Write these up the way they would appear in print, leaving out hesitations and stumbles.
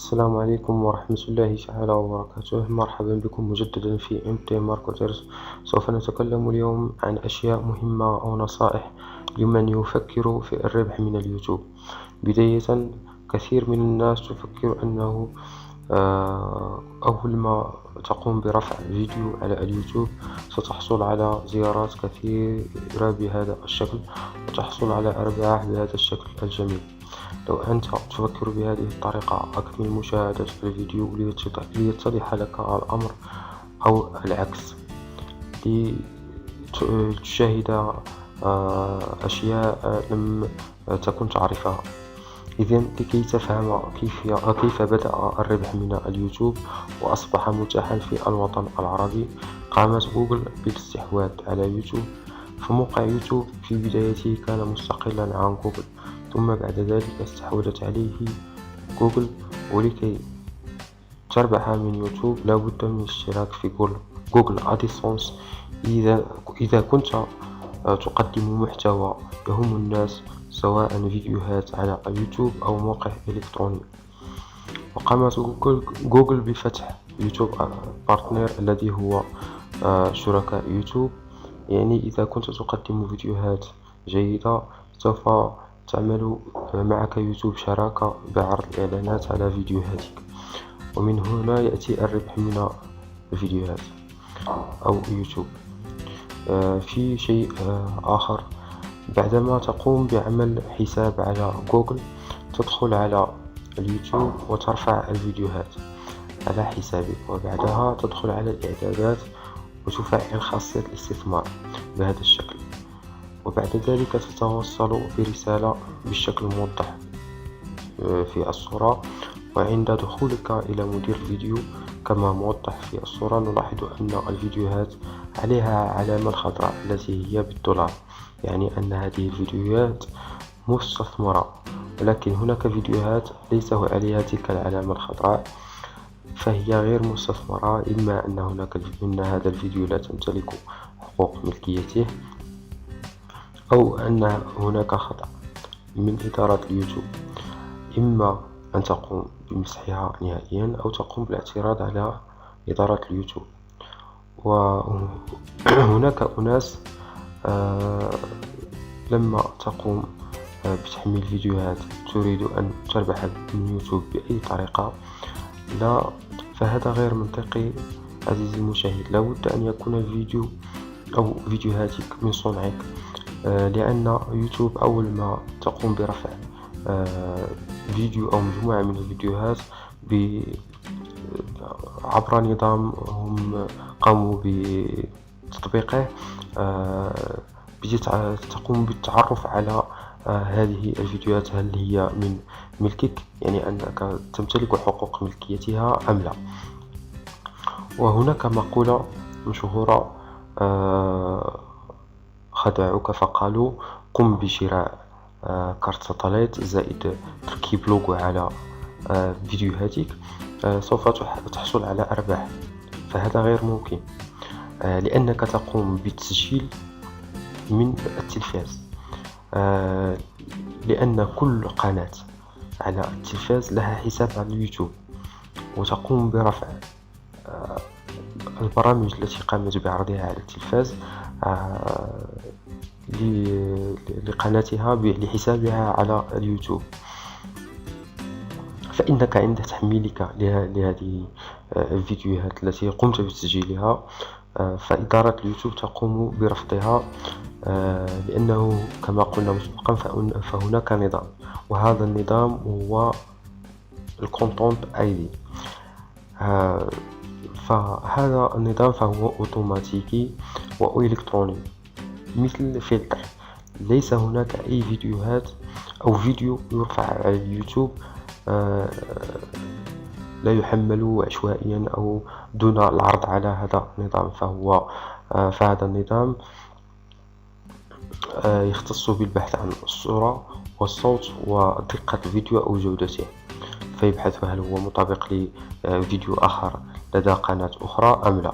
السلام عليكم ورحمة الله تعالى وبركاته. مرحبا بكم مجددا في MT ماركترز. سوف نتكلم اليوم عن أشياء مهمة أو نصائح لمن يفكر في الربح من اليوتيوب. بداية، كثير من الناس تفكر أنه أول ما تقوم برفع فيديو على اليوتيوب ستحصل على زيارات كثيرة بهذا الشكل، وتحصل على أرباح بهذا الشكل الجميل. لو أنت تفكر بهذه الطريقة، أكمل مشاهدة الفيديو ليتضح لك الأمر، أو العكس، لتشاهد أشياء لم تكن تعرفها. إذن لكي تفهم كيف بدأ الربح من اليوتيوب وأصبح متاحا في الوطن العربي، قامت جوجل بالاستحواذ على يوتيوب. فموقع يوتيوب في بدايته كان مستقلا عن جوجل، ثم بعد ذلك استحوذت عليه جوجل. ولكي تربح من يوتيوب لا بد من الاشتراك في جوجل أديسونس. إذا كنت تقدم محتوى يهم الناس، سواء فيديوهات على اليوتيوب أو موقع إلكتروني. وقامت جوجل بفتح يوتيوب بارتنر الذي هو شركاء يوتيوب. يعني إذا كنت تقدم فيديوهات جيدة، سوف تعمل معك يوتيوب شراكة بعرض الإعلانات على فيديوهاتك، ومن هنا يأتي الربح من الفيديوهات أو يوتيوب. في شيء آخر، بعدما تقوم بعمل حساب على جوجل، تدخل على اليوتيوب وترفع الفيديوهات على حسابك، وبعدها تدخل على الإعدادات وتفعل خاصية الاستثمار بهذا الشكل. وبعد ذلك تتوصل برسالة بالشكل الموضح في الصورة، وعند دخولك إلى مدير الفيديو كما موضح في الصورة، نلاحظ أن الفيديوهات عليها علامة خضراء التي هي بالدولار، يعني أن هذه الفيديوهات مستثمرة. ولكن هناك فيديوهات ليس عليها تلك العلامة الخضراء، فهي غير مستثمرة، إما أن هذا الفيديو لا تمتلك حقوق ملكيته، أو أن هناك خطأ من إدارة اليوتيوب، إما أن تقوم بمسحها نهائيا أو تقوم بالاعتراض على إدارة اليوتيوب. وهناك أناس لما تقوم بتحميل فيديوهات تريد أن تربح من يوتيوب بأي طريقة، لا، فهذا غير منطقي عزيزي المشاهد. لابد أن يكون الفيديو أو فيديوهاتك من صنعك، لأن يوتيوب أول ما تقوم برفع فيديو أو مجموعة من الفيديوهات عبر نظام هم قاموا بتطبيقه، تقوم بالتعرف على هذه الفيديوهات، هل هي من ملكك، يعني أنك تمتلك حقوق ملكيتها أم لا. وهناك مقولة مشهورة، خدعوك فقالوا قم بشراء كارت ساتلايت زائد تركيب لوجو على فيديوهاتك، سوف تحصل على أرباح. فهذا غير ممكن، لأنك تقوم بالتسجيل من التلفاز، لأن كل قناة على التلفاز لها حساب على اليوتيوب، وتقوم برفع البرامج التي قامت بعرضها على التلفاز لقناتها لحسابها على اليوتيوب. فإنك عند تحميلك لهذه الفيديوهات التي قمت بتسجيلها، فإدارة اليوتيوب تقوم برفضها، لأنه كما قلنا مسبقا فهناك نظام، وهذا النظام هو الكونتنت اي دي. فهذا النظام فهو أوتوماتيكي وإلكتروني مثل فلتر. ليس هناك أي فيديوهات أو فيديو يرفع على اليوتيوب لا يحمل عشوائيا أو دون العرض على هذا النظام. فهذا النظام يختص بالبحث عن الصورة والصوت ودقة الفيديو أو جودته، فيبحث هل هو مطابق لفيديو آخر لدى قناة أخرى أم لا.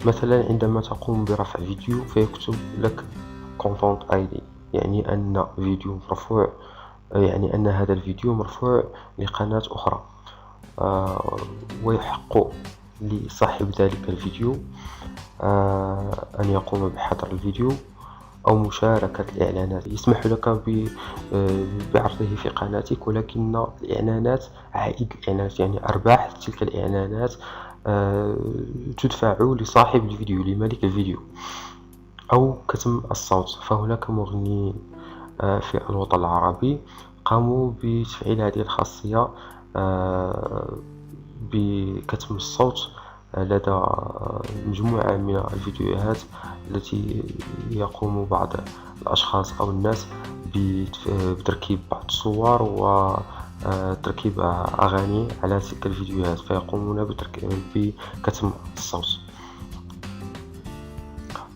مثلا عندما تقوم برفع فيديو فيكتب لك content ID، يعني أن فيديو مرفوع يعني أن هذا الفيديو مرفوع لقناة أخرى، ويحق لصاحب ذلك الفيديو أن يقوم بحظر الفيديو أو مشاركة الإعلانات. يسمح لك بعرضه في قناتك، ولكن الإعلانات، عائد الإعلانات يعني أرباح تلك الإعلانات تدفع لصاحب الفيديو، لمالك الفيديو. أو كتم الصوت، فهناك مغنيين في الوطن العربي قاموا بتفعيل هذه الخاصية بكتم الصوت لدى مجموعة من الفيديوهات التي يقوم بعض الأشخاص أو الناس بتركيب بعض الصور وتركيب أغاني على تلك الفيديوهات، فيقومون بكتم الصوت.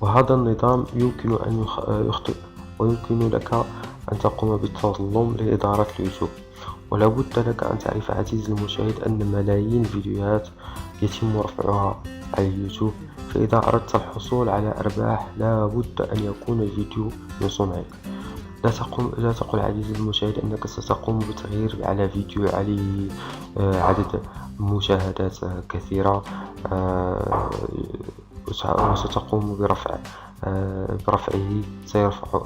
وهذا النظام يمكن أن يخطئ، ويمكن لك أن تقوم بالتظلم لإدارة اليوتيوب. ولا بد لك أن تعرف عزيزي المشاهد أن ملايين الفيديوهات يتم رفعها على اليوتيوب، فإذا أردت الحصول على أرباح لا بد أن يكون الفيديو من صنعك. لا تقل عزيزي المشاهد أنك ستقوم بتغيير على فيديو عليه عدد مشاهدات كثيرة وستقوم برفعه،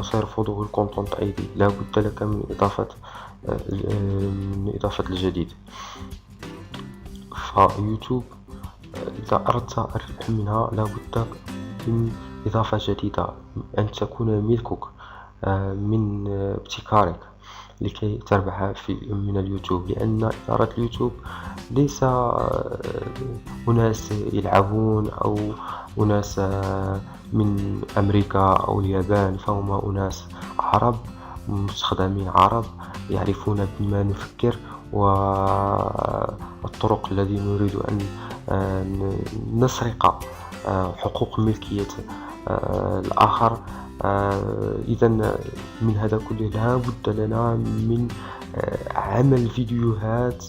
سيرفضه الكونتنت أيدي. لا بد لك من إضافة الجديد. فيوتيوب إذا أردت الربح منها لا بد من إضافة جديدة، أن تكون ملكك من ابتكارك لكي تربح من اليوتيوب. لأن إدارة اليوتيوب ليس أناس يلعبون أو أناس من أمريكا أو اليابان، فهم أناس عرب، مستخدمين عرب، يعرفون بما نفكر والطرق التي نريد أن نسرق حقوق ملكية الآخر. إذا من هذا كله لا بد لنا من عمل فيديوهات،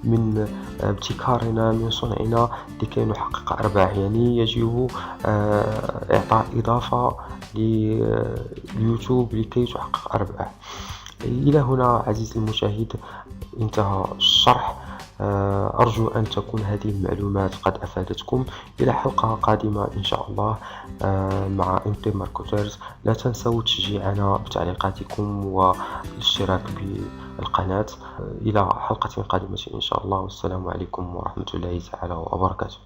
من ابتكارنا، من صنعنا لكي نحقق أرباح. يعني يجب إعطاء إضافة لليوتيوب لكي تحقق أرباح. إلى هنا عزيزي المشاهد انتهى الشرح. أرجو أن تكون هذه المعلومات قد أفادتكم. إلى حلقة قادمة إن شاء الله مع MP ماركترز. لا تنسوا تشجيعنا بتعليقاتكم والاشتراك بالقناة. إلى حلقة قادمة إن شاء الله، والسلام عليكم ورحمة الله تعالى وبركاته.